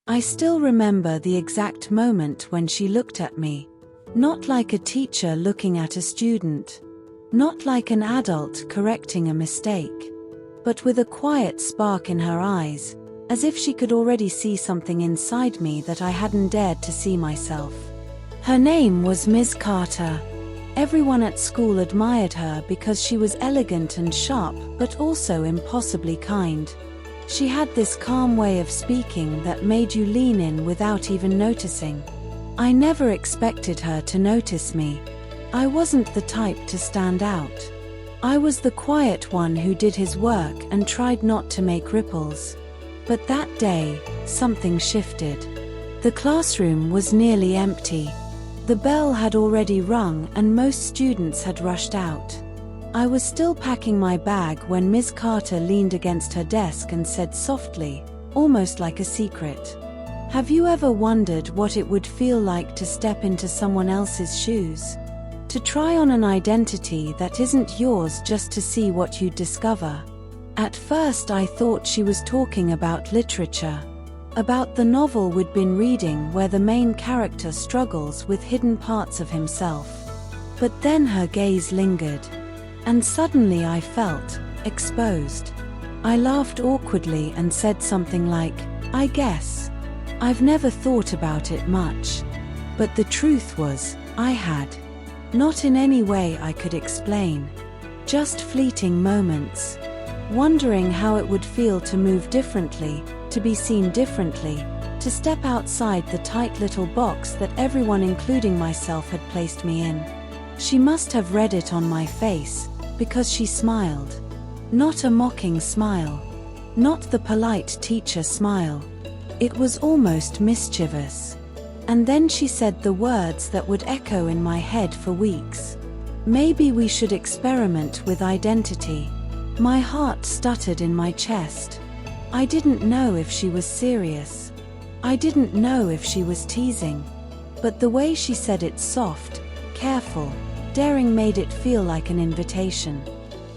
I still remember the exact moment when she looked at me. Not like a teacher looking at a student. Not like an adult correcting a mistake. But with a quiet spark in her eyes, as if she could already see something inside me that I hadn't dared to see myself. Her name was Ms. Carter. Everyone at school admired her because she was elegant and sharp, but also impossibly kind. She had this calm way of speaking that made you lean in without even noticing. I never expected her to notice me. I wasn't the type to stand out. I was the quiet one who did his work and tried not to make ripples. But that day, something shifted. The classroom was nearly empty. The bell had already rung and most students had rushed out. I was still packing my bag when Ms. Carter leaned against her desk and said softly, almost like a secret, "Have you ever wondered what it would feel like to step into someone else's shoes? To try on an identity that isn't yours just to see what you'd discover?" At first I thought she was talking about literature. About the novel we'd been reading where the main character struggles with hidden parts of himself. But then her gaze lingered. And suddenly I felt exposed. I laughed awkwardly and said something like, "I guess. I've never thought about it much." But the truth was, I had. Not in any way I could explain. Just fleeting moments. Wondering how it would feel to move differently, to be seen differently, to step outside the tight little box that everyone including myself had placed me in. She must have read it on my face, because she smiled. Not a mocking smile. Not the polite teacher smile. It was almost mischievous. And then she said the words that would echo in my head for weeks. "Maybe we should experiment with identity." My heart stuttered in my chest. I didn't know if she was serious. I didn't know if she was teasing. But the way she said it soft, careful, daring made it feel like an invitation.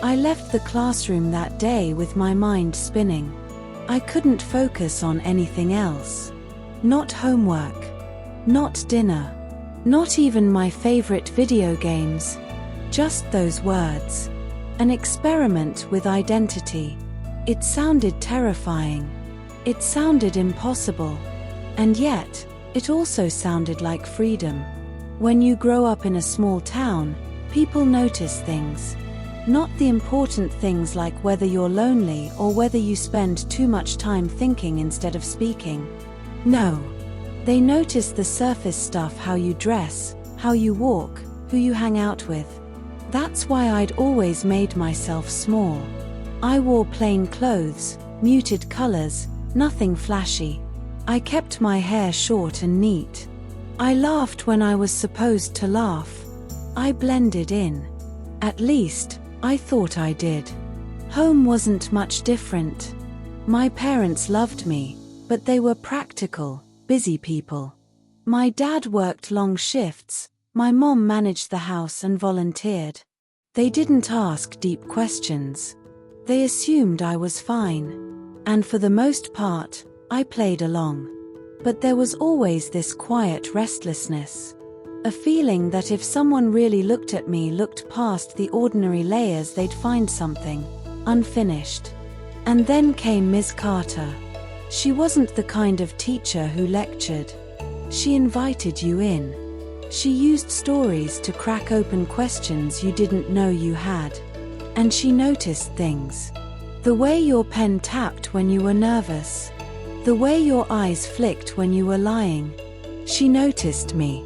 I left the classroom that day with my mind spinning. I couldn't focus on anything else. Not homework. Not dinner. Not even my favorite video games. Just those words. An experiment with identity. It sounded terrifying. It sounded impossible. And yet, it also sounded like freedom. When you grow up in a small town, people notice things. Not the important things like whether you're lonely or whether you spend too much time thinking instead of speaking. No. They notice the surface stuff, how you dress, how you walk, who you hang out with. That's why I'd always made myself small. I wore plain clothes, muted colors, nothing flashy. I kept my hair short and neat. I laughed when I was supposed to laugh. I blended in. At least, I thought I did. Home wasn't much different. My parents loved me, but they were practical, busy people. My dad worked long shifts. My mom managed the house and volunteered. They didn't ask deep questions. They assumed I was fine. And for the most part, I played along. But there was always this quiet restlessness. A feeling that if someone really looked at me, looked past the ordinary layers, they'd find something unfinished. And then came Ms. Carter. She wasn't the kind of teacher who lectured. She invited you in. She used stories to crack open questions you didn't know you had. And she noticed things. The way your pen tapped when you were nervous. The way your eyes flicked when you were lying. She noticed me.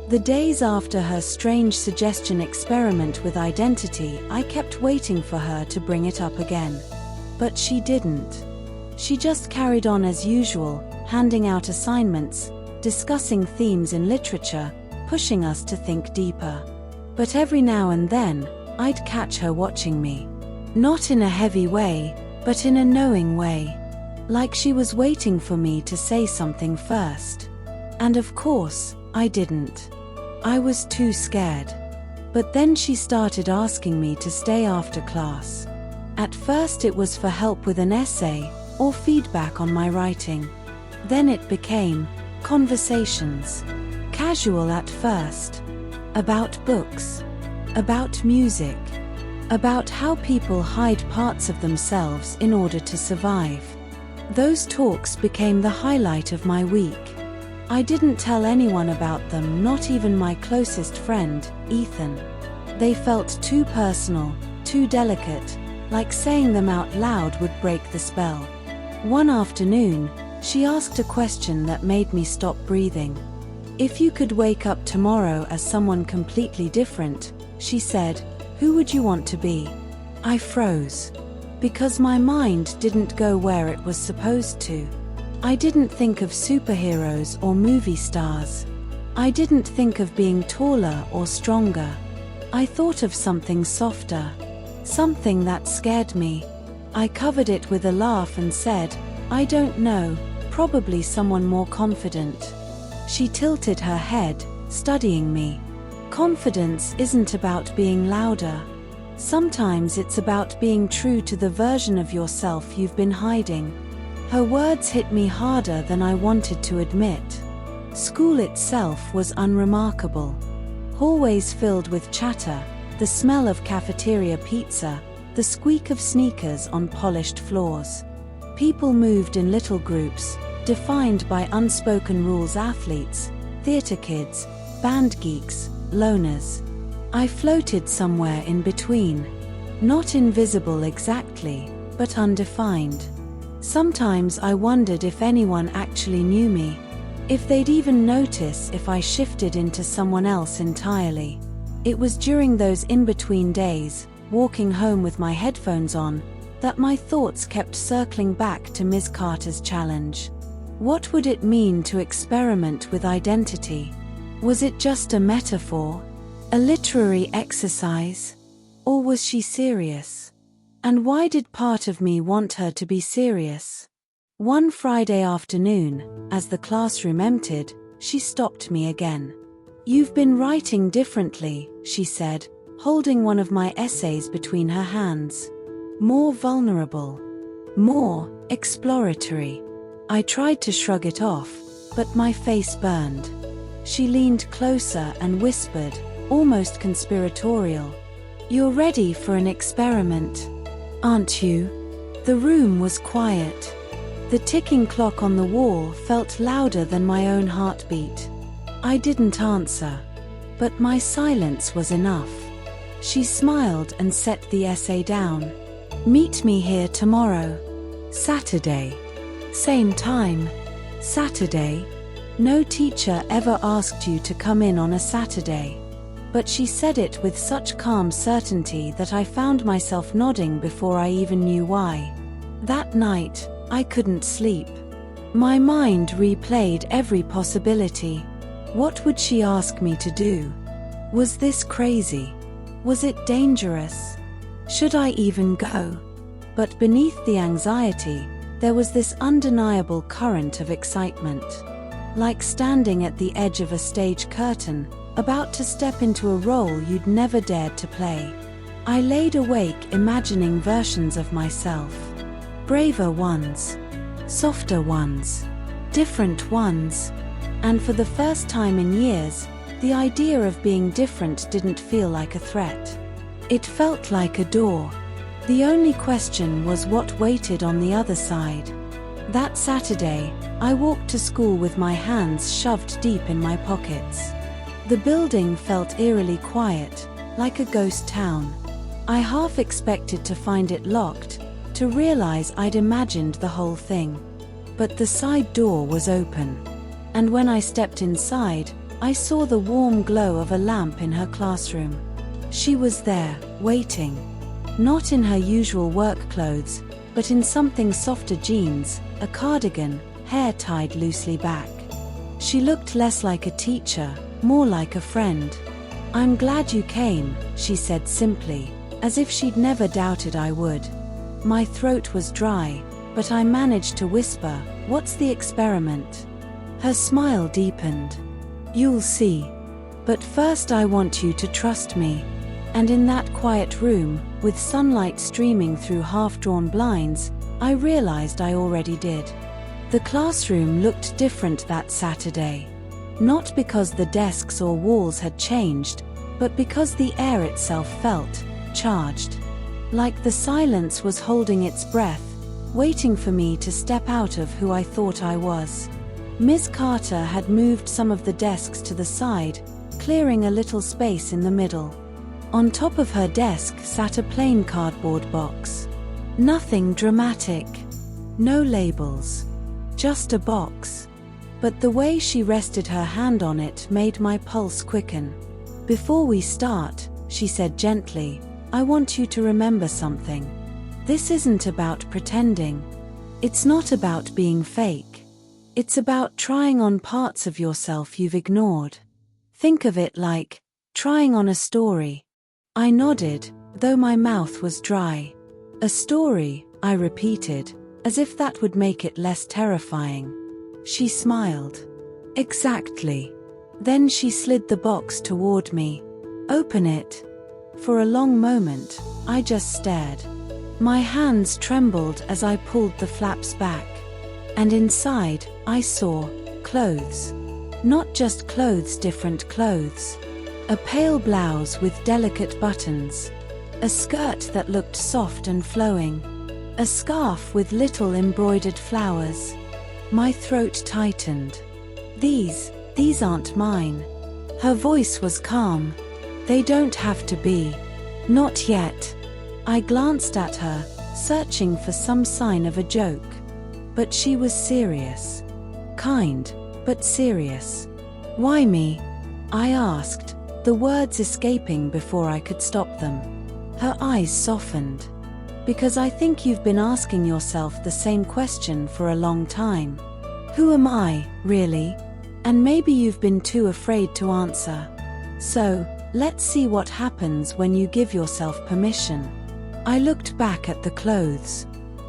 The days after her strange suggestion experiment with identity, I kept waiting for her to bring it up again. But she didn't. She just carried on as usual, handing out assignments, discussing themes in literature, pushing us to think deeper. But every now and then, I'd catch her watching me. Not in a heavy way, but in a knowing way. Like she was waiting for me to say something first. And of course, I didn't. I was too scared. But then she started asking me to stay after class. At first it was for help with an essay, or feedback on my writing. Then it became conversations. Casual at first. About books. About music. About how people hide parts of themselves in order to survive. Those talks became the highlight of my week. I didn't tell anyone about them, not even my closest friend, Ethan. They felt too personal, too delicate, like saying them out loud would break the spell. One afternoon, she asked a question that made me stop breathing. If you could wake up tomorrow as someone completely different, she said, who would you want to be? I froze. Because my mind didn't go where it was supposed to. I didn't think of superheroes or movie stars. I didn't think of being taller or stronger. I thought of something softer. Something that scared me. I covered it with a laugh and said, I don't know, probably someone more confident. She tilted her head, studying me. Confidence isn't about being louder. Sometimes it's about being true to the version of yourself you've been hiding. Her words hit me harder than I wanted to admit. School itself was unremarkable. Hallways filled with chatter, the smell of cafeteria pizza, the squeak of sneakers on polished floors. People moved in little groups, defined by unspoken rules: athletes, theater kids, band geeks, loners. I floated somewhere in between. Not invisible exactly, but undefined. Sometimes I wondered if anyone actually knew me. If they'd even notice if I shifted into someone else entirely. It was during those in-between days, walking home with my headphones on, that my thoughts kept circling back to Ms. Carter's challenge. What would it mean to experiment with identity? Was it just a metaphor? A literary exercise? Or was she serious? And why did part of me want her to be serious? One Friday afternoon, as the classroom emptied, she stopped me again. You've been writing differently, she said, holding one of my essays between her hands. More vulnerable. More exploratory. I tried to shrug it off, but my face burned. She leaned closer and whispered, almost conspiratorial. You're ready for an experiment, aren't you? The room was quiet. The ticking clock on the wall felt louder than my own heartbeat. I didn't answer. But my silence was enough. She smiled and set the essay down. Meet me here tomorrow. Saturday. Same time. Saturday. No teacher ever asked you to come in on a Saturday. But she said it with such calm certainty that I found myself nodding before I even knew why. That night, I couldn't sleep. My mind replayed every possibility. What would she ask me to do? Was this crazy? Was it dangerous? Should I even go? But beneath the anxiety, there was this undeniable current of excitement. Like standing at the edge of a stage curtain, about to step into a role you'd never dared to play. I laid awake imagining versions of myself. Braver ones. Softer ones. Different ones. And for the first time in years, the idea of being different didn't feel like a threat. It felt like a door. The only question was what waited on the other side. That Saturday, I walked to school with my hands shoved deep in my pockets. The building felt eerily quiet, like a ghost town. I half expected to find it locked, to realize I'd imagined the whole thing. But the side door was open. And when I stepped inside, I saw the warm glow of a lamp in her classroom. She was there, waiting. Not in her usual work clothes, but in something softer: jeans, a cardigan, hair tied loosely back. She looked less like a teacher, more like a friend. I'm glad you came, she said simply, as if she'd never doubted I would. My throat was dry, but I managed to whisper, what's the experiment? Her smile deepened. You'll see. But first I want you to trust me. And in that quiet room, with sunlight streaming through half-drawn blinds, I realized I already did. The classroom looked different that Saturday. Not because the desks or walls had changed, but because the air itself felt charged. Like the silence was holding its breath, waiting for me to step out of who I thought I was. Ms. Carter had moved some of the desks to the side, clearing a little space in the middle. On top of her desk sat a plain cardboard box. Nothing dramatic. No labels. Just a box. But the way she rested her hand on it made my pulse quicken. "Before we start," she said gently, "I want you to remember something. This isn't about pretending. It's not about being fake. It's about trying on parts of yourself you've ignored. Think of it like trying on a story." I nodded, though my mouth was dry. "A story," I repeated, as if that would make it less terrifying. She smiled. "Exactly." Then she slid the box toward me. "Open it." For a long moment, I just stared. My hands trembled as I pulled the flaps back. And inside, I saw clothes. Not just clothes, different clothes. A pale blouse with delicate buttons. A skirt that looked soft and flowing. A scarf with little embroidered flowers. My throat tightened. These aren't mine." Her voice was calm. "They don't have to be. Not yet." I glanced at her, searching for some sign of a joke. But she was serious. Kind, but serious. "Why me?" I asked, the words escaping before I could stop them. Her eyes softened. "Because I think you've been asking yourself the same question for a long time. Who am I, really? And maybe you've been too afraid to answer. So, let's see what happens when you give yourself permission." I looked back at the clothes.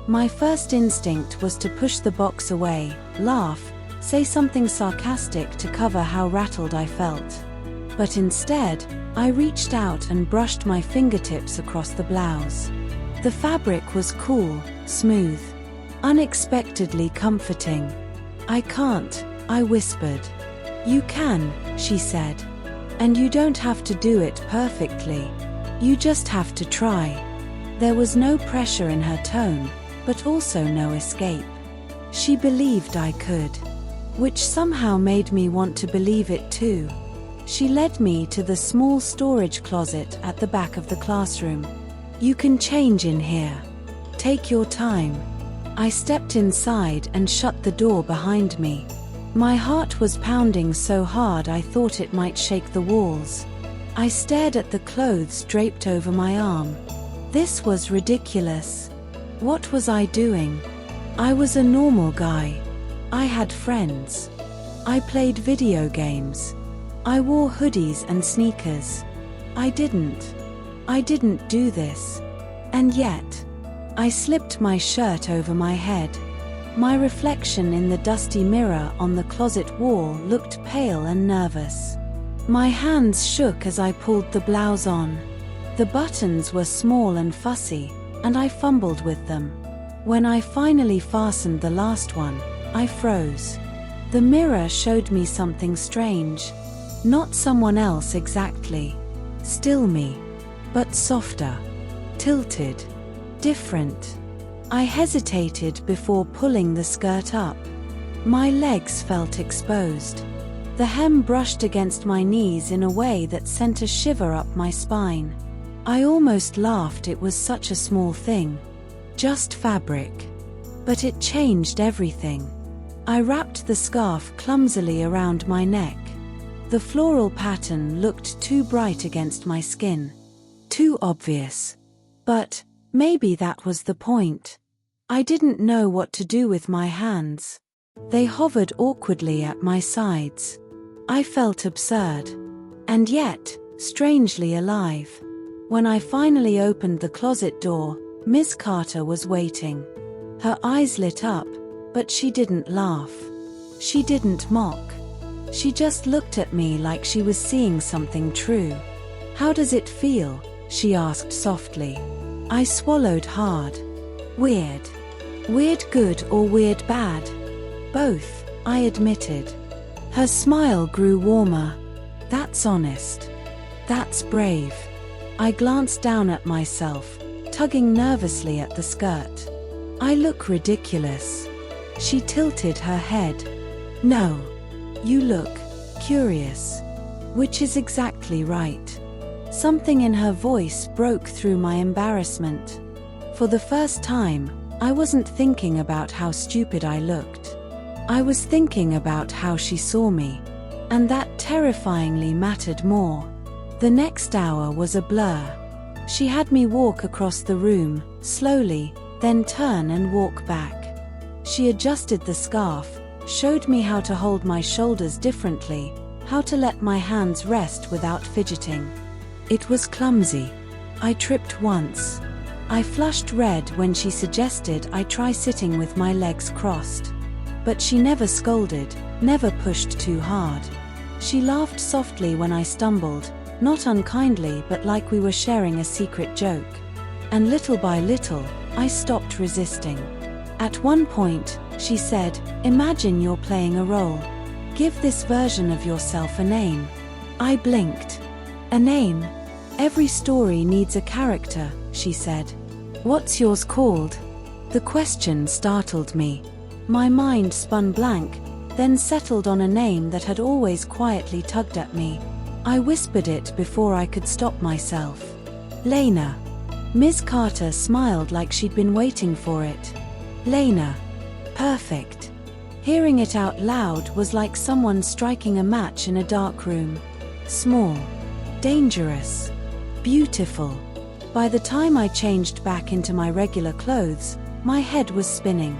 My first instinct was to push the box away, laugh, say something sarcastic to cover how rattled I felt. But instead, I reached out and brushed my fingertips across the blouse. The fabric was cool, smooth, unexpectedly comforting. "I can't," I whispered. "You can," she said. "And you don't have to do it perfectly. You just have to try." There was no pressure in her tone, but also no escape. She believed I could. Which somehow made me want to believe it too. She led me to the small storage closet at the back of the classroom. "You can change in here. Take your time." I stepped inside and shut the door behind me. My heart was pounding so hard I thought it might shake the walls. I stared at the clothes draped over my arm. This was ridiculous. What was I doing? I was a normal guy. I had friends. I played video games. I wore hoodies and sneakers. I didn't do this. And yet, I slipped my shirt over my head. My reflection in the dusty mirror on the closet wall looked pale and nervous. My hands shook as I pulled the blouse on. The buttons were small and fussy, and I fumbled with them. When I finally fastened the last one, I froze. The mirror showed me something strange. Not someone else exactly. Still me. But softer. Tilted. Different. I hesitated before pulling the skirt up. My legs felt exposed. The hem brushed against my knees in a way that sent a shiver up my spine. I almost laughed. It was such a small thing. Just fabric. But it changed everything. I wrapped the scarf clumsily around my neck. The floral pattern looked too bright against my skin. Too obvious. But maybe that was the point. I didn't know what to do with my hands. They hovered awkwardly at my sides. I felt absurd. And yet, strangely alive. When I finally opened the closet door, Miss Carter was waiting. Her eyes lit up, but she didn't laugh. She didn't mock. She just looked at me like she was seeing something true. "How does it feel?" she asked softly. I swallowed hard. Weird. Weird good or weird bad? Both, I admitted. Her smile grew warmer. That's honest. That's brave. I glanced down at myself, tugging nervously at the skirt. I look ridiculous. She tilted her head. No. You look curious. Which is exactly right. Something in her voice broke through my embarrassment. For the first time, I wasn't thinking about how stupid I looked. I was thinking about how she saw me. And that terrifyingly mattered more. The next hour was a blur. She had me walk across the room, slowly, then turn and walk back. She adjusted the scarf, showed me how to hold my shoulders differently, how to let my hands rest without fidgeting. It was clumsy. I tripped once. I flushed red when she suggested I try sitting with my legs crossed. But she never scolded, never pushed too hard. She laughed softly when I stumbled, not unkindly but like we were sharing a secret joke. And little by little, I stopped resisting. At one point, she said, "Imagine you're playing a role. Give this version of yourself a name." I blinked. A name? Every story needs a character, she said. What's yours called? The question startled me. My mind spun blank, then settled on a name that had always quietly tugged at me. I whispered it before I could stop myself. Lena. Ms. Carter smiled like she'd been waiting for it. Lena. Perfect. Hearing it out loud was like someone striking a match in a dark room. Small. Dangerous. Beautiful. By the time I changed back into my regular clothes, my head was spinning.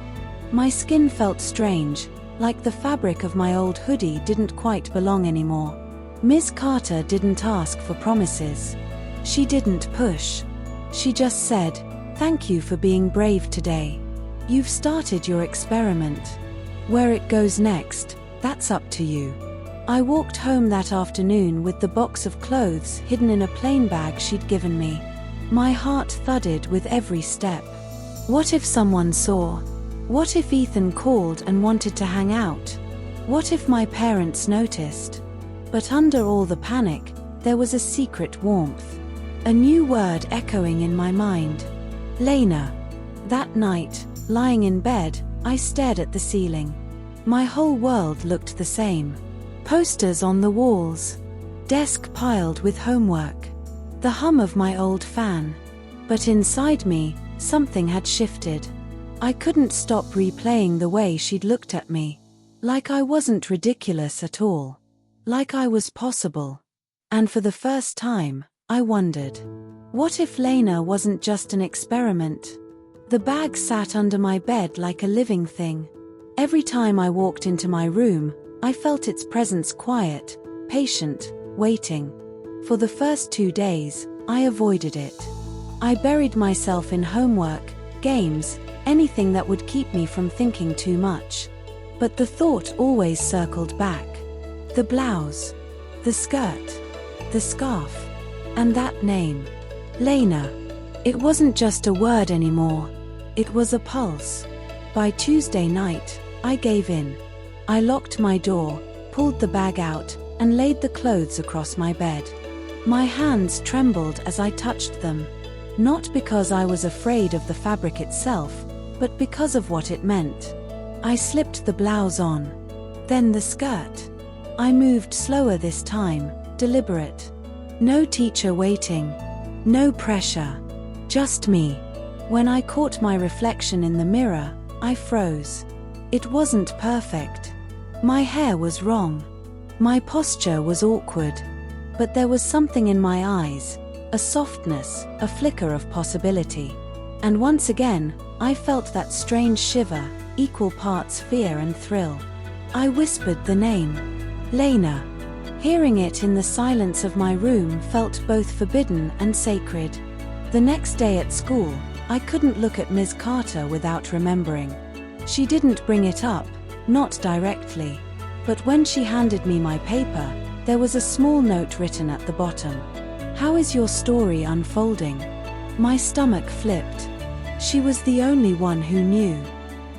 My skin felt strange, like the fabric of my old hoodie didn't quite belong anymore. Ms. Carter didn't ask for promises. She didn't push. She just said, "Thank you for being brave today. You've started your experiment. Where it goes next, that's up to you." I walked home that afternoon with the box of clothes hidden in a plain bag she'd given me. My heart thudded with every step. What if someone saw? What if Ethan called and wanted to hang out? What if my parents noticed? But under all the panic, there was a secret warmth. A new word echoing in my mind. Lena. That night, lying in bed, I stared at the ceiling. My whole world looked the same. Posters on the walls. Desk piled with homework. The hum of my old fan. But inside me, something had shifted. I couldn't stop replaying the way she'd looked at me. Like I wasn't ridiculous at all. Like I was possible. And for the first time, I wondered. What if Lena wasn't just an experiment? The bag sat under my bed like a living thing. Every time I walked into my room, I felt its presence quiet, patient, waiting. For the first 2 days, I avoided it. I buried myself in homework, games, anything that would keep me from thinking too much. But the thought always circled back. The blouse, the skirt, the scarf, and that name. Lena. It wasn't just a word anymore. It was a pulse. By Tuesday night, I gave in. I locked my door, pulled the bag out, and laid the clothes across my bed. My hands trembled as I touched them. Not because I was afraid of the fabric itself, but because of what it meant. I slipped the blouse on. Then the skirt. I moved slower this time, deliberate. No teacher waiting. No pressure. Just me. When I caught my reflection in the mirror, I froze. It wasn't perfect. My hair was wrong. My posture was awkward. But there was something in my eyes, a softness, a flicker of possibility. And once again, I felt that strange shiver, equal parts fear and thrill. I whispered the name. Lena. Hearing it in the silence of my room felt both forbidden and sacred. The next day at school, I couldn't look at Ms. Carter without remembering. She didn't bring it up, not directly. But when she handed me my paper, there was a small note written at the bottom. How is your story unfolding? My stomach flipped. She was the only one who knew.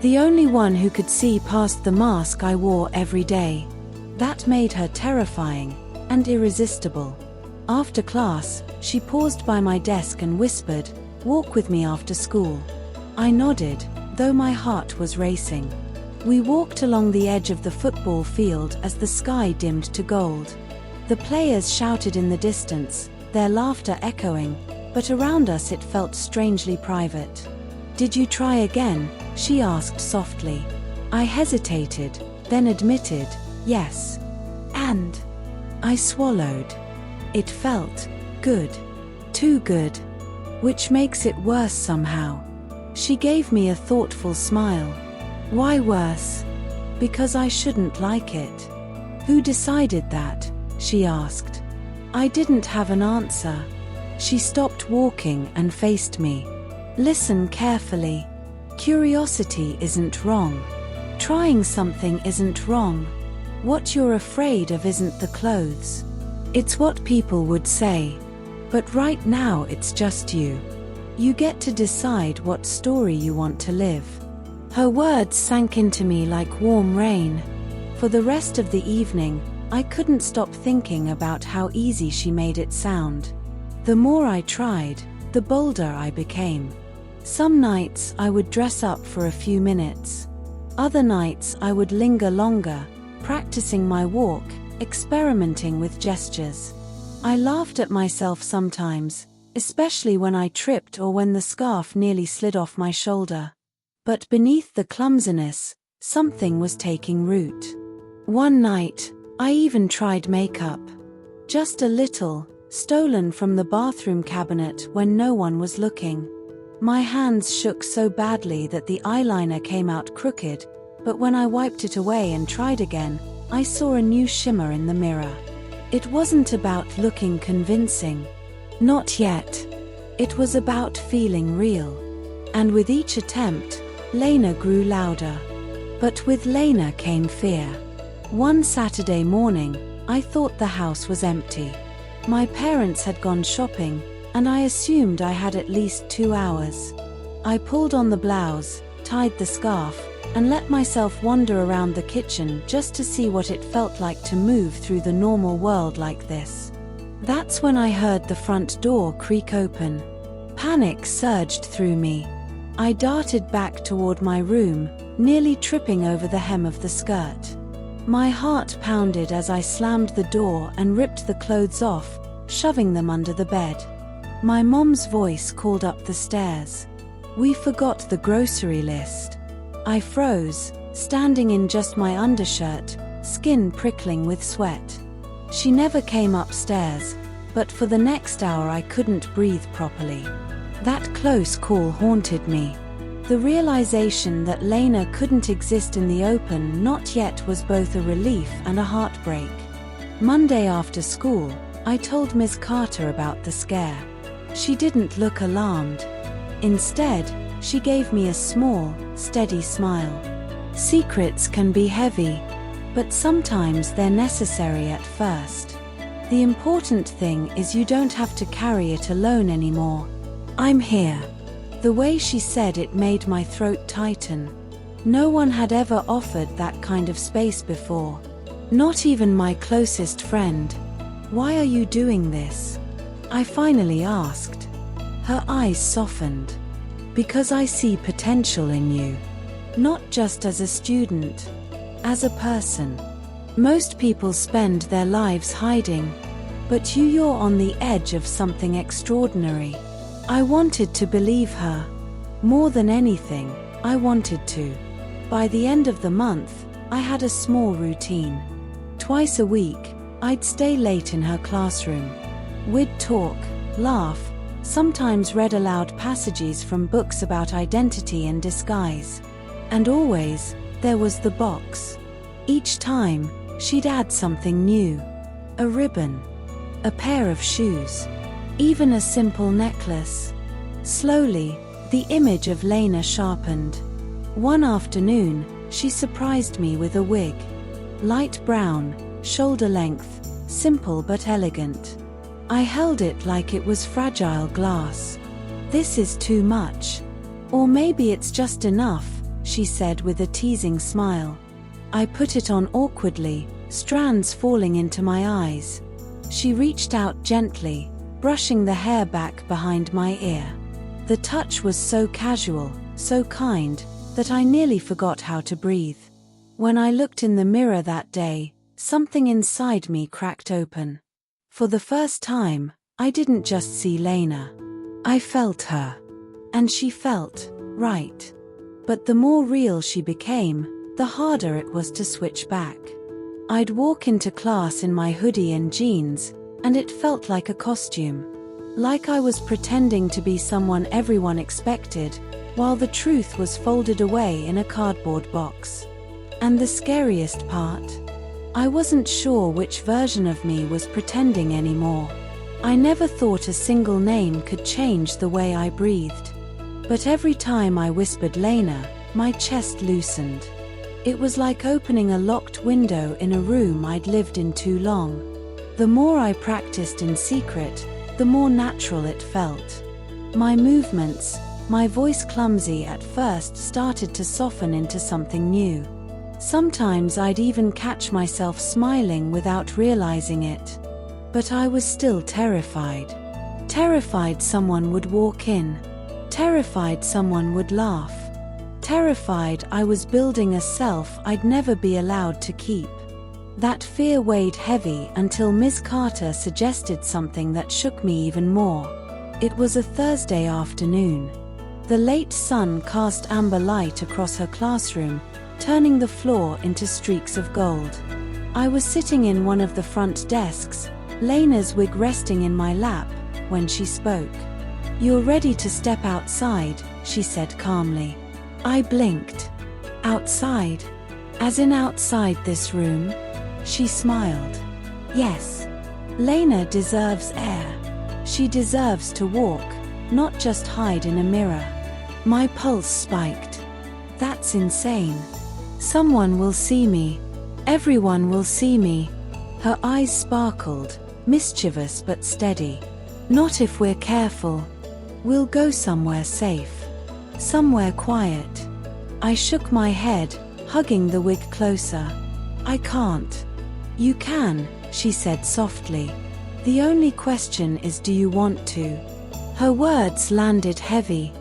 The only one who could see past the mask I wore every day. That made her terrifying and irresistible. After class, she paused by my desk and whispered, "Walk with me after school." I nodded, though my heart was racing. We walked along the edge of the football field as the sky dimmed to gold. The players shouted in the distance, their laughter echoing, but around us it felt strangely private. "Did you try again?" she asked softly. I hesitated, then admitted, "Yes." "And?" I swallowed. It felt good. Too good. Which makes it worse somehow. She gave me a thoughtful smile. "Why worse?" "Because I shouldn't like it." "Who decided that?" she asked. I didn't have an answer. She stopped walking and faced me. "Listen carefully. Curiosity isn't wrong. Trying something isn't wrong. What you're afraid of isn't the clothes. It's what people would say. But right now it's just you. You get to decide what story you want to live." Her words sank into me like warm rain. For the rest of the evening, I couldn't stop thinking about how easy she made it sound. The more I tried, the bolder I became. Some nights I would dress up for a few minutes. Other nights I would linger longer, practicing my walk, experimenting with gestures. I laughed at myself sometimes, especially when I tripped or when the scarf nearly slid off my shoulder. But beneath the clumsiness, something was taking root. One night, I even tried makeup. Just a little, stolen from the bathroom cabinet when no one was looking. My hands shook so badly that the eyeliner came out crooked, but when I wiped it away and tried again, I saw a new shimmer in the mirror. It wasn't about looking convincing. Not yet. It was about feeling real. And with each attempt, Lena grew louder. But with Lena came fear. One Saturday morning, I thought the house was empty. My parents had gone shopping, and I assumed I had at least 2 hours. I pulled on the blouse, tied the scarf, and let myself wander around the kitchen just to see what it felt like to move through the normal world like this. That's when I heard the front door creak open. Panic surged through me. I darted back toward my room, nearly tripping over the hem of the skirt. My heart pounded as I slammed the door and ripped the clothes off, shoving them under the bed. My mom's voice called up the stairs. "We forgot the grocery list." I froze, standing in just my undershirt, skin prickling with sweat. She never came upstairs, but for the next hour I couldn't breathe properly. That close call haunted me. The realization that Lena couldn't exist in the open not yet was both a relief and a heartbreak. Monday after school, I told Ms. Carter about the scare. She didn't look alarmed. Instead, she gave me a small, steady smile. Secrets can be heavy, but sometimes they're necessary at first. The important thing is you don't have to carry it alone anymore. I'm here. The way she said it made my throat tighten. No one had ever offered that kind of space before. Not even my closest friend. "Why are you doing this?" I finally asked. Her eyes softened. "Because I see potential in you. Not just as a student. As a person. Most people spend their lives hiding. But you're on the edge of something extraordinary." I wanted to believe her. More than anything, I wanted to. By the end of the month, I had a small routine. Twice a week, I'd stay late in her classroom. We'd talk, laugh, sometimes read aloud passages from books about identity and disguise. And always, there was the box. Each time, she'd add something new. A ribbon. A pair of shoes. Even a simple necklace. Slowly, the image of Lena sharpened. One afternoon, she surprised me with a wig. Light brown, shoulder length, simple but elegant. I held it like it was fragile glass. "This is too much. Or maybe it's just enough," she said with a teasing smile. I put it on awkwardly, strands falling into my eyes. She reached out gently, brushing the hair back behind my ear. The touch was so casual, so kind, that I nearly forgot how to breathe. When I looked in the mirror that day, something inside me cracked open. For the first time, I didn't just see Lena. I felt her. And she felt right. But the more real she became, the harder it was to switch back. I'd walk into class in my hoodie and jeans, and it felt like a costume. Like I was pretending to be someone everyone expected, while the truth was folded away in a cardboard box. And the scariest part? I wasn't sure which version of me was pretending anymore. I never thought a single name could change the way I breathed. But every time I whispered Lena, my chest loosened. It was like opening a locked window in a room I'd lived in too long. The more I practiced in secret, the more natural it felt. My movements, my voice clumsy at first, started to soften into something new. Sometimes I'd even catch myself smiling without realizing it. But I was still terrified. Terrified someone would walk in. Terrified someone would laugh. Terrified I was building a self I'd never be allowed to keep. That fear weighed heavy until Ms. Carter suggested something that shook me even more. It was a Thursday afternoon. The late sun cast amber light across her classroom, turning the floor into streaks of gold. I was sitting in one of the front desks, Lena's wig resting in my lap, when she spoke. "You're ready to step outside," she said calmly. I blinked. Outside? As in outside this room? She smiled. Yes. Lena deserves air. She deserves to walk, not just hide in a mirror. My pulse spiked. That's insane. Someone will see me. Everyone will see me. Her eyes sparkled, mischievous but steady. Not if we're careful. We'll go somewhere safe. Somewhere quiet. I shook my head, hugging the wig closer. I can't. You can, she said softly. The only question is, do you want to? Her words landed heavy.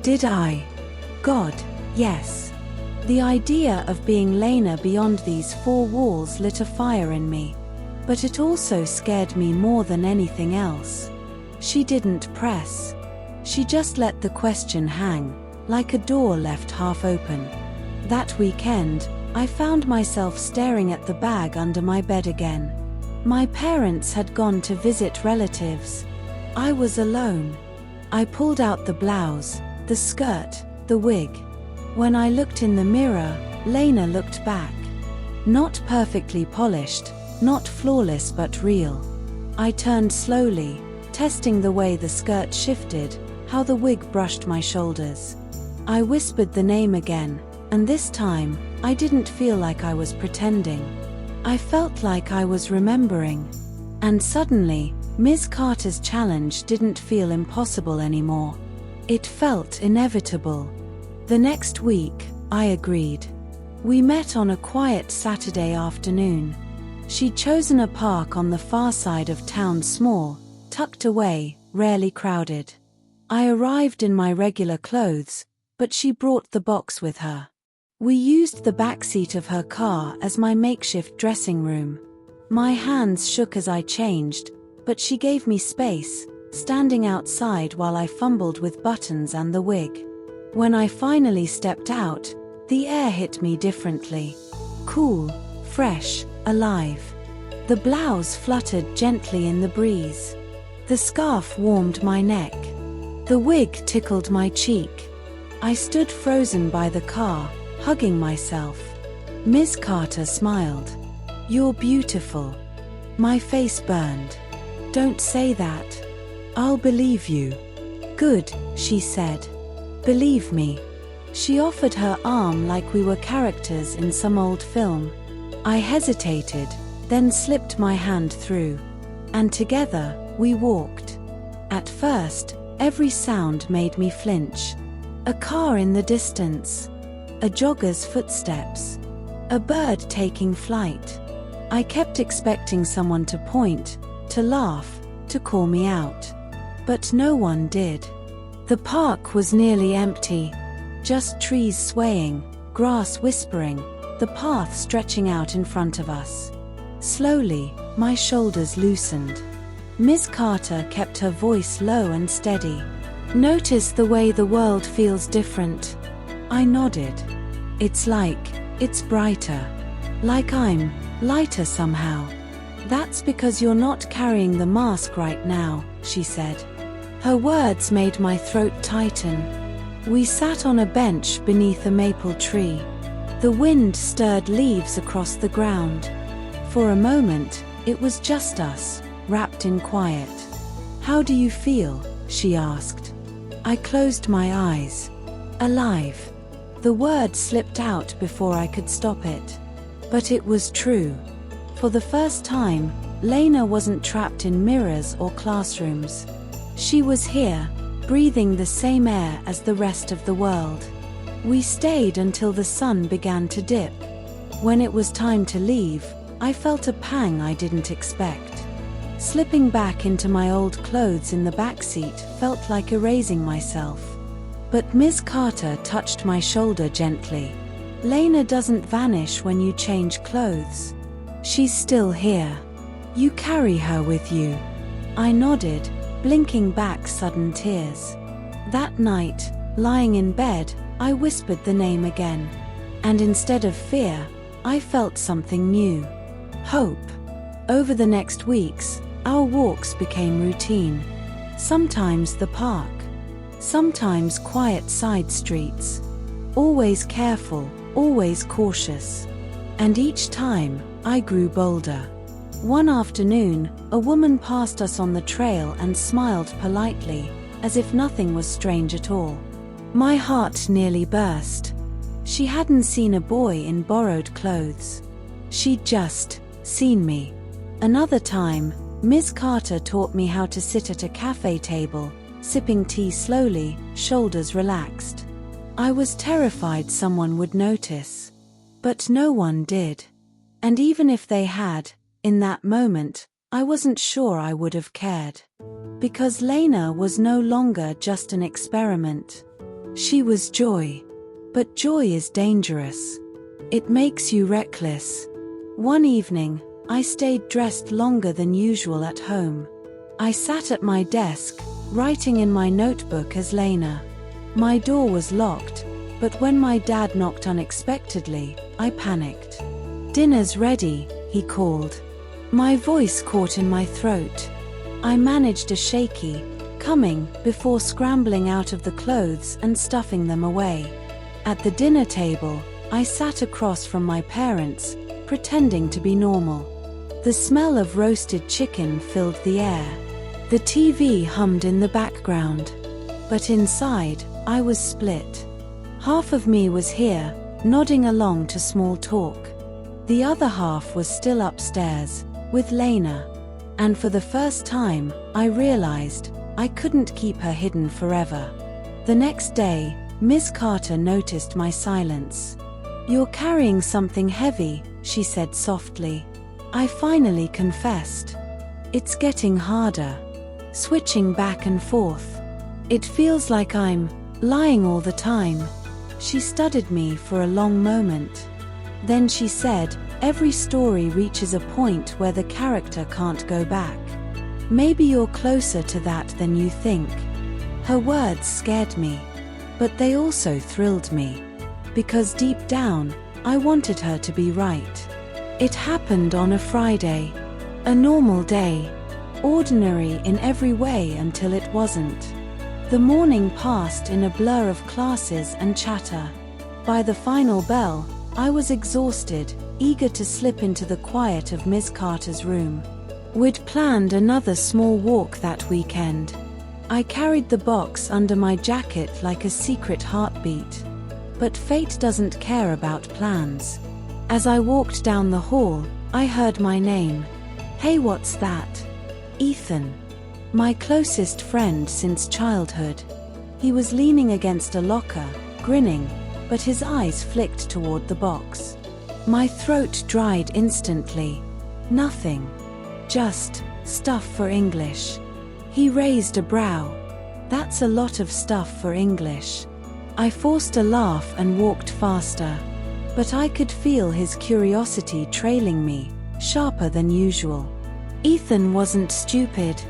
Did I? God, yes. The idea of being Lena beyond these four walls lit a fire in me. But it also scared me more than anything else. She didn't press. She just let the question hang, like a door left half open. That weekend, I found myself staring at the bag under my bed again. My parents had gone to visit relatives. I was alone. I pulled out the blouse, the skirt, the wig. When I looked in the mirror, Lena looked back. Not perfectly polished, not flawless but real. I turned slowly, testing the way the skirt shifted, how the wig brushed my shoulders. I whispered the name again, and this time, I didn't feel like I was pretending. I felt like I was remembering. And suddenly, Ms. Carter's challenge didn't feel impossible anymore. It felt inevitable. The next week, I agreed. We met on a quiet Saturday afternoon. She'd chosen a park on the far side of town, small, tucked away, rarely crowded. I arrived in my regular clothes, but she brought the box with her. We used the backseat of her car as my makeshift dressing room. My hands shook as I changed, but she gave me space, standing outside while I fumbled with buttons and the wig. When I finally stepped out, the air hit me differently. Cool, fresh, alive. The blouse fluttered gently in the breeze. The scarf warmed my neck. The wig tickled my cheek. I stood frozen by the car, hugging myself. Ms. Carter smiled. "You're beautiful." My face burned. "Don't say that. I'll believe you." "Good," she said. "Believe me." She offered her arm like we were characters in some old film. I hesitated, then slipped my hand through. And together, we walked. At first, every sound made me flinch. A car in the distance. a jogger's footsteps, a bird taking flight. I kept expecting someone to point, to laugh, to call me out. But no one did. The park was nearly empty, just trees swaying, grass whispering, the path stretching out in front of us. Slowly, my shoulders loosened. Miss Carter kept her voice low and steady. "Notice the way the world feels different." I nodded. It's brighter. Like I'm lighter somehow. "That's because you're not carrying the mask right now," she said. Her words made my throat tighten. We sat on a bench beneath a maple tree. The wind stirred leaves across the ground. For a moment, it was just us, wrapped in quiet. "How do you feel?" she asked. I closed my eyes. Alive. The word slipped out before I could stop it. But it was true. For the first time, Lena wasn't trapped in mirrors or classrooms. She was here, breathing the same air as the rest of the world. We stayed until the sun began to dip. When it was time to leave, I felt a pang I didn't expect. Slipping back into my old clothes in the backseat felt like erasing myself. But Miss Carter touched my shoulder gently. "Lena doesn't vanish when you change clothes. She's still here. You carry her with you." I nodded, blinking back sudden tears. That night, lying in bed, I whispered the name again. And instead of fear, I felt something new. Hope. Over the next weeks, our walks became routine. Sometimes the park. Sometimes quiet side streets. Always careful, always cautious. And each time, I grew bolder. One afternoon, a woman passed us on the trail and smiled politely, as if nothing was strange at all. My heart nearly burst. She hadn't seen a boy in borrowed clothes. She'd just seen me. Another time, Miss Carter taught me how to sit at a cafe table, sipping tea slowly, shoulders relaxed. I was terrified someone would notice. But no one did. And even if they had, in that moment, I wasn't sure I would have cared. Because Lena was no longer just an experiment. She was joy. But joy is dangerous. It makes you reckless. One evening, I stayed dressed longer than usual at home. I sat at my desk, writing in my notebook as Lena. My door was locked, but when my dad knocked unexpectedly, I panicked. "Dinner's ready," he called. My voice caught in my throat. I managed a shaky, "coming," before scrambling out of the clothes and stuffing them away. At the dinner table, I sat across from my parents, pretending to be normal. The smell of roasted chicken filled the air. The TV hummed in the background. But inside, I was split. Half of me was here, nodding along to small talk. The other half was still upstairs, with Lena. And for the first time, I realized I couldn't keep her hidden forever. The next day, Miss Carter noticed my silence. "You're carrying something heavy," she said softly. I finally confessed. "It's getting harder. Switching back and forth. It feels like I'm lying all the time." She studied me for a long moment. Then she said, "Every story reaches a point where the character can't go back. Maybe you're closer to that than you think." Her words scared me. But they also thrilled me. Because deep down, I wanted her to be right. It happened on a Friday. A normal day. Ordinary in every way until it wasn't. The morning passed in a blur of classes and chatter. By the final bell, I was exhausted, eager to slip into the quiet of Miss Carter's room. We'd planned another small walk that weekend. I carried the box under my jacket like a secret heartbeat. But fate doesn't care about plans. As I walked down the hall, I heard my name. "Hey, what's that?" "Ethan." My closest friend since childhood. He was leaning against a locker, grinning. but his eyes flicked toward the box. My throat dried instantly. Nothing. Just stuff for English. He raised a brow. That's a lot of stuff for English. I forced a laugh and walked faster. But I could feel his curiosity trailing me, sharper than usual. Ethan wasn't stupid.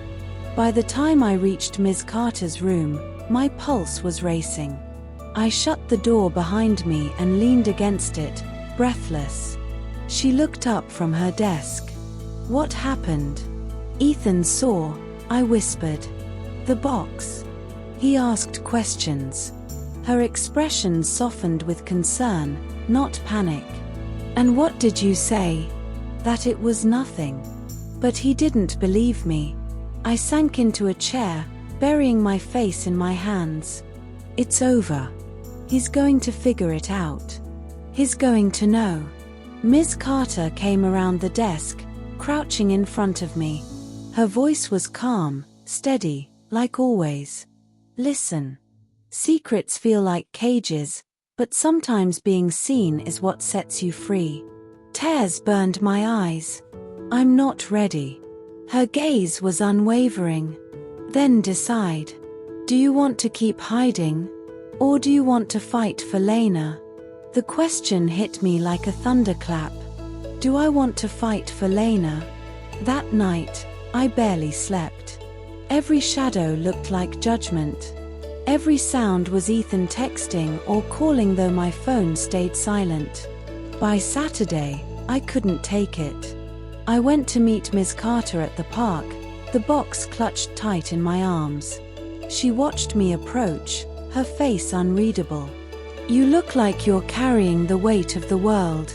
By the time I reached Ms. Carter's room, my pulse was racing. I shut the door behind me and leaned against it, breathless. She looked up from her desk. What happened? Ethan saw, I whispered. The box. He asked questions. Her expression softened with concern, not panic. And what did you say? That it was nothing. But he didn't believe me. I sank into a chair, burying my face in my hands. It's over. He's going to figure it out. He's going to know. Ms. Carter came around the desk, crouching in front of me. Her voice was calm, steady, like always. Listen. Secrets feel like cages, but sometimes being seen is what sets you free. Tears burned my eyes. I'm not ready. Her gaze was unwavering. Then decide. Do you want to keep hiding? Or do you want to fight for Lena? The question hit me like a thunderclap. Do I want to fight for Lena? That night, I barely slept. Every shadow looked like judgment. Every sound was Ethan texting or calling, though my phone stayed silent. By Saturday, I couldn't take it. I went to meet Ms. Carter at the park, the box clutched tight in my arms. She watched me approach, her face unreadable. You look like you're carrying the weight of the world.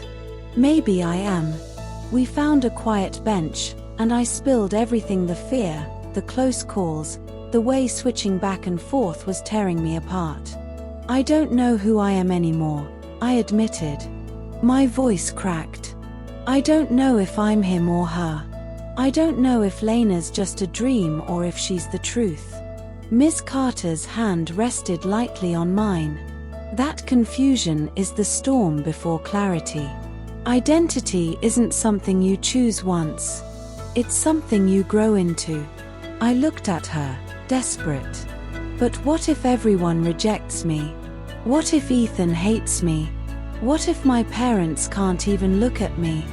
Maybe I am. We found a quiet bench, and I spilled everything: the fear, the close calls, the way switching back and forth was tearing me apart. I don't know who I am anymore, I admitted. My voice cracked. I don't know if I'm him or her. I don't know if Lena's just a dream or if she's the truth. Miss Carter's hand rested lightly on mine. That confusion is the storm before clarity. Identity isn't something you choose once. It's something you grow into. I looked at her, desperate. But what if everyone rejects me? What if Ethan hates me? What if my parents can't even look at me?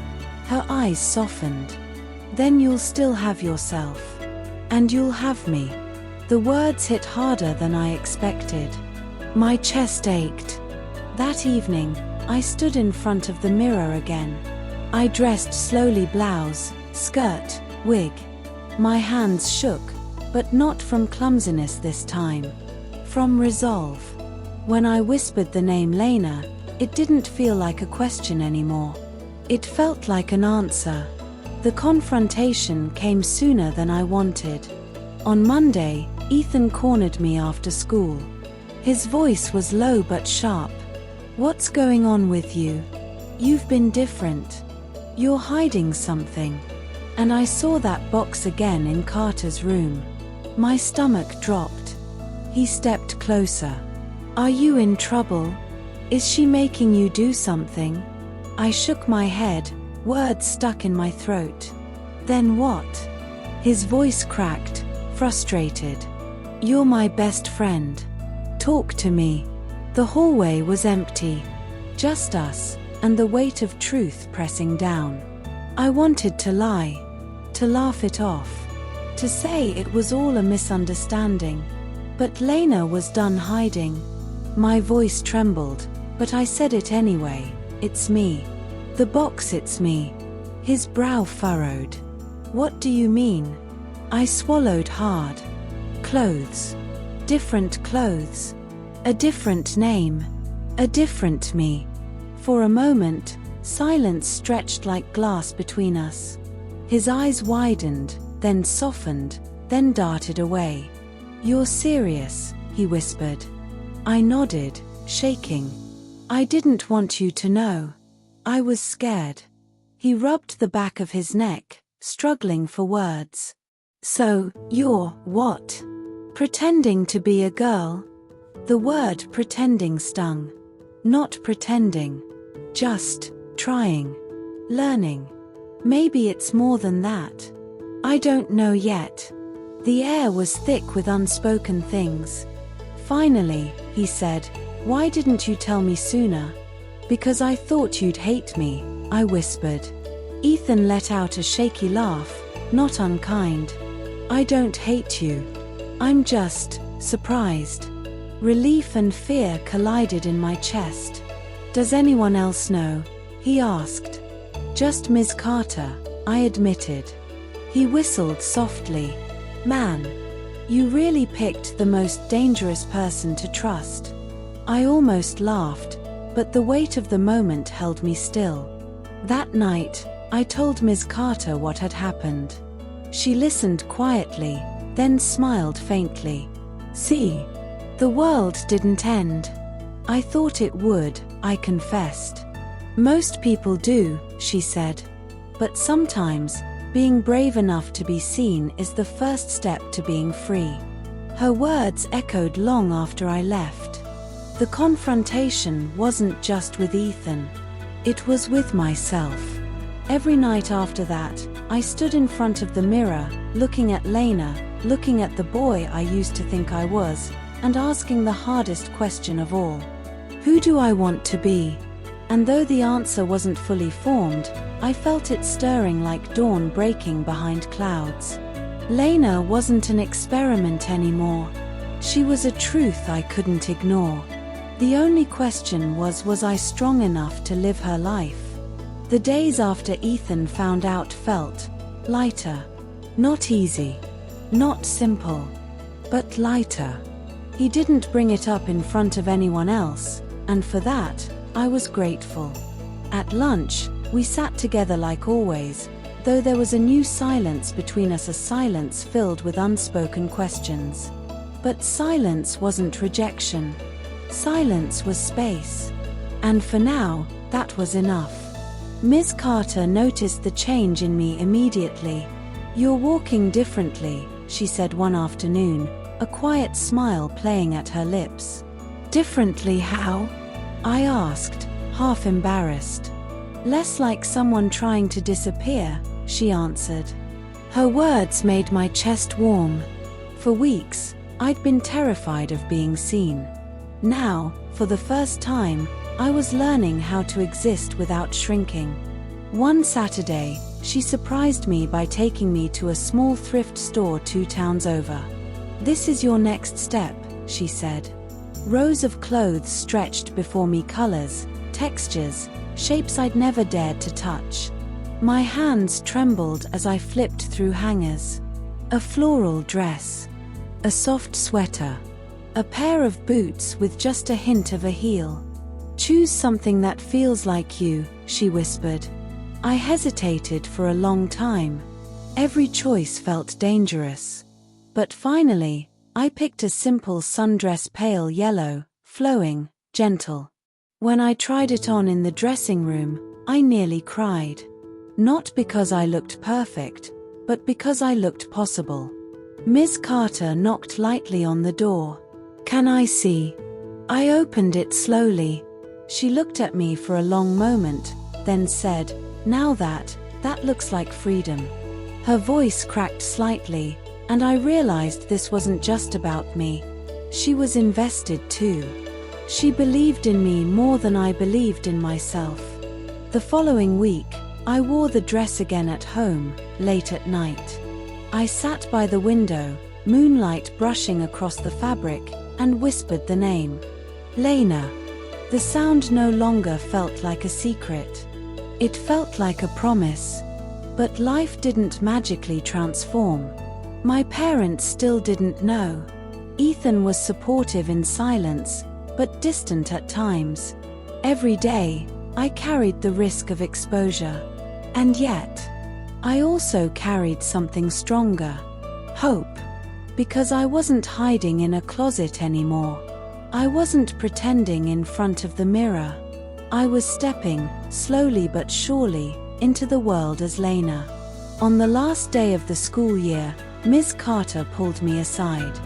Her eyes softened. Then you'll still have yourself. And you'll have me. The words hit harder than I expected. My chest ached. That evening, I stood in front of the mirror again. I dressed slowly: blouse, skirt, wig. My hands shook, but not from clumsiness this time. From resolve. When I whispered the name Lena, it didn't feel like a question anymore. It felt like an answer. The confrontation came sooner than I wanted. On Monday, Ethan cornered me after school. His voice was low but sharp. What's going on with you? You've been different. You're hiding something. And I saw that box again in Carter's room. My stomach dropped. He stepped closer. Are you in trouble? Is she making you do something? I shook my head, words stuck in my throat. Then what? His voice cracked, frustrated. You're my best friend. Talk to me. The hallway was empty. Just us, and the weight of truth pressing down. I wanted to lie. To laugh it off. To say it was all a misunderstanding. But Lena was done hiding. My voice trembled, but I said it anyway. It's me. The box, it's me. His brow furrowed. What do you mean? I swallowed hard. Clothes. Different clothes. A different name. A different me. For a moment, silence stretched like glass between us. His eyes widened, then softened, then darted away. You're serious, he whispered. I nodded, shaking. I didn't want you to know. I was scared. He rubbed the back of his neck, struggling for words. So, you're what? Pretending to be a girl? The word pretending stung. Not pretending. Just trying. Learning. Maybe it's more than that. I don't know yet. The air was thick with unspoken things. Finally, he said, "Why didn't you tell me sooner?" "Because I thought you'd hate me," I whispered. Ethan let out a shaky laugh, not unkind. "I don't hate you. I'm just surprised." Relief and fear collided in my chest. "Does anyone else know?" he asked. "Just Ms. Carter," I admitted. He whistled softly. "Man, you really picked the most dangerous person to trust." I almost laughed, but the weight of the moment held me still. That night, I told Ms. Carter what had happened. She listened quietly, then smiled faintly. "See, the world didn't end. I thought it would," I confessed. "Most people do," she said. "But sometimes, being brave enough to be seen is the first step to being free." Her words echoed long after I left. The confrontation wasn't just with Ethan. It was with myself. Every night after that, I stood in front of the mirror, looking at Lena, looking at the boy I used to think I was, and asking the hardest question of all. Who do I want to be? And though the answer wasn't fully formed, I felt it stirring like dawn breaking behind clouds. Lena wasn't an experiment anymore. She was a truth I couldn't ignore. The only question was I strong enough to live her life? The days after Ethan found out felt lighter. Not easy. Not simple. But lighter. He didn't bring it up in front of anyone else, and for that, I was grateful. At lunch, we sat together like always, though there was a new silence between us, a silence filled with unspoken questions. But silence wasn't rejection. Silence was space. And for now, that was enough. Ms. Carter noticed the change in me immediately. "You're walking differently," she said one afternoon, a quiet smile playing at her lips. "Differently how?" I asked, half embarrassed. "Less like someone trying to disappear," she answered. Her words made my chest warm. For weeks, I'd been terrified of being seen. Now, for the first time, I was learning how to exist without shrinking. One Saturday, she surprised me by taking me to a small thrift store 2 towns over. "This is your next step," she said. Rows of clothes stretched before me, colors, textures, shapes I'd never dared to touch. My hands trembled as I flipped through hangers. A floral dress. A soft sweater. A pair of boots with just a hint of a heel. "Choose something that feels like you," she whispered. I hesitated for a long time. Every choice felt dangerous. But finally, I picked a simple sundress, pale yellow, flowing, gentle. When I tried it on in the dressing room, I nearly cried. Not because I looked perfect, but because I looked possible. Ms. Carter knocked lightly on the door. "Can I see?" I opened it slowly. She looked at me for a long moment, then said, "Now that looks like freedom." Her voice cracked slightly, and I realized this wasn't just about me. She was invested too. She believed in me more than I believed in myself. The following week, I wore the dress again at home, late at night. I sat by the window, moonlight brushing across the fabric, and whispered the name. Lena. The sound no longer felt like a secret. It felt like a promise. But life didn't magically transform. My parents still didn't know. Ethan was supportive in silence, but distant at times. Every day, I carried the risk of exposure. And yet, I also carried something stronger. Hope. Because I wasn't hiding in a closet anymore. I wasn't pretending in front of the mirror. I was stepping, slowly but surely, into the world as Lena. On the last day of the school year, Ms. Carter pulled me aside.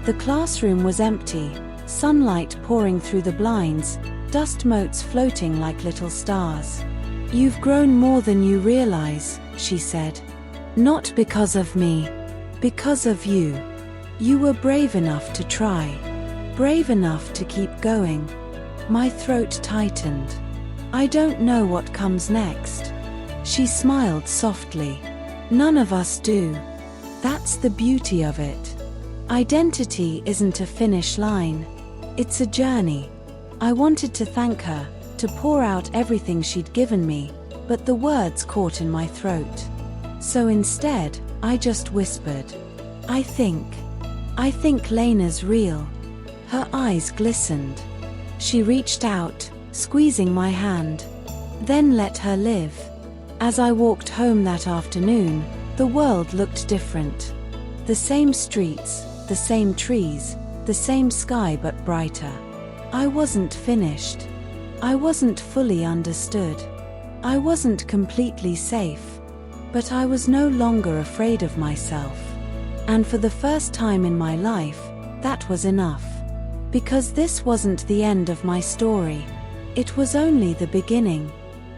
The classroom was empty, sunlight pouring through the blinds, dust motes floating like little stars. "You've grown more than you realize," she said. "Not because of me. Because of you. You were brave enough to try. Brave enough to keep going." My throat tightened. "I don't know what comes next." She smiled softly. "None of us do. That's the beauty of it. Identity isn't a finish line. It's a journey." I wanted to thank her, to pour out everything she'd given me, but the words caught in my throat. So instead, I just whispered, I think Lena's real." Her eyes glistened. She reached out, squeezing my hand. Then let her live. As I walked home that afternoon, the world looked different. The same streets, the same trees, the same sky but brighter. I wasn't finished. I wasn't fully understood. I wasn't completely safe. But I was no longer afraid of myself. And for the first time in my life, that was enough. Because this wasn't the end of my story. It was only the beginning.